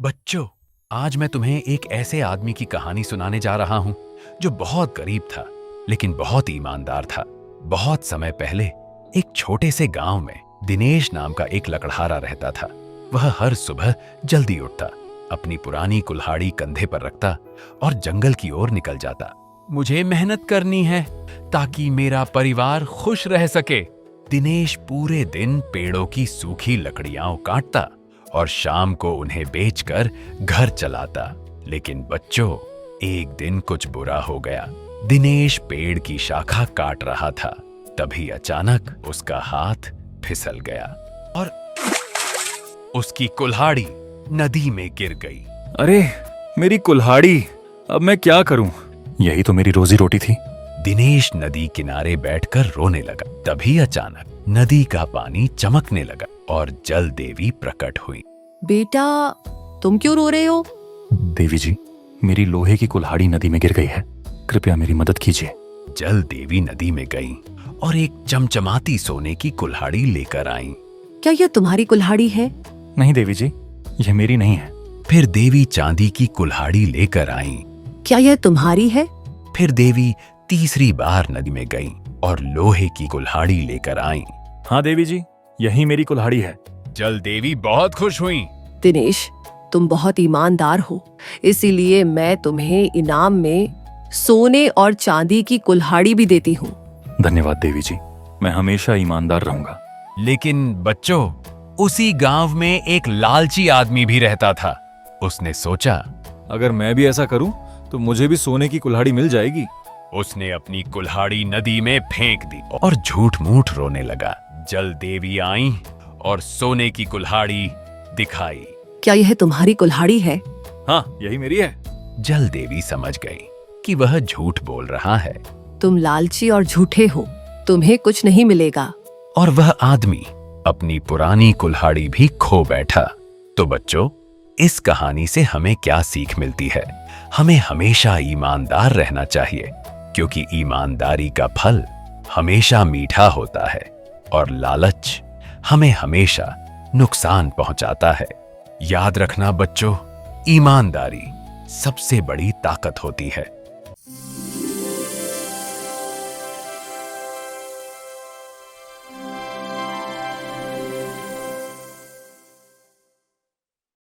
बच्चों, आज मैं तुम्हें एक ऐसे आदमी की कहानी सुनाने जा रहा हूं जो बहुत गरीब था लेकिन बहुत ईमानदार था। बहुत समय पहले एक छोटे से गांव में दिनेश नाम का एक लकड़हारा रहता था। वह हर सुबह जल्दी उठता, अपनी पुरानी कुल्हाड़ी कंधे पर रखता और जंगल की ओर निकल जाता। मुझे मेहनत करनी है ताकि मेरा परिवार खुश रह सके। दिनेश पूरे दिन पेड़ों की सूखी लकड़ियां काटता और शाम को उन्हें बेचकर घर चलाता। लेकिन बच्चों, एक दिन कुछ बुरा हो गया। दिनेश पेड़ की शाखा काट रहा था, तभी अचानक उसका हाथ फिसल गया और उसकी कुल्हाड़ी नदी में गिर गई। अरे मेरी कुल्हाड़ी, अब मैं क्या करूं? यही तो मेरी रोजी रोटी थी। दिनेश नदी किनारे बैठकर रोने लगा। तभी अचानक नदी का पानी चमकने लगा और जल देवी प्रकट हुई। बेटा, तुम क्यों रो रहे हो? देवी जी, मेरी लोहे की कुल्हाड़ी नदी में गिर गई है, कृपया मेरी मदद कीजिए। जल देवी नदी में गई और एक चमचमाती सोने की कुल्हाड़ी लेकर आई। क्या यह तुम्हारी कुल्हाड़ी है? नहीं देवी जी, यह मेरी नहीं है। फिर देवी चांदी की कुल्हाड़ी लेकर आई। क्या यह तुम्हारी है? फिर देवी तीसरी बार नदी में गई और लोहे की कुल्हाड़ी लेकर आई। हाँ देवी जी, यही मेरी कुल्हाड़ी है। जल देवी बहुत खुश हुई। दिनेश, तुम बहुत ईमानदार हो, इसीलिए मैं तुम्हें इनाम में सोने और चांदी की कुल्हाड़ी भी देती हूँ। धन्यवाद देवी जी, मैं हमेशा ईमानदार रहूंगा। लेकिन बच्चों, उसी गांव में एक लालची आदमी भी रहता था। उसने सोचा, अगर मैं भी ऐसा करूं तो मुझे भी सोने की कुल्हाड़ी मिल जाएगी। उसने अपनी कुल्हाड़ी नदी में फेंक दी और झूठ मूठ रोने लगा। जल देवी आई और सोने की कुल्हाड़ी दिखाई। क्या यह तुम्हारी कुल्हाड़ी है? हाँ, यही मेरी है। जल देवी समझ गई कि वह झूठ बोल रहा है तुम लालची और झूठे हो, तुम्हें कुछ नहीं मिलेगा। और वह आदमी अपनी पुरानी कुल्हाड़ी भी खो बैठा। तो बच्चों, इस कहानी से हमें क्या सीख मिलती है? हमें हमेशा ईमानदार रहना चाहिए, क्योंकि ईमानदारी का फल हमेशा मीठा होता है और लालच हमें हमेशा नुकसान पहुंचाता है। याद रखना बच्चों, ईमानदारी सबसे बड़ी ताकत होती है।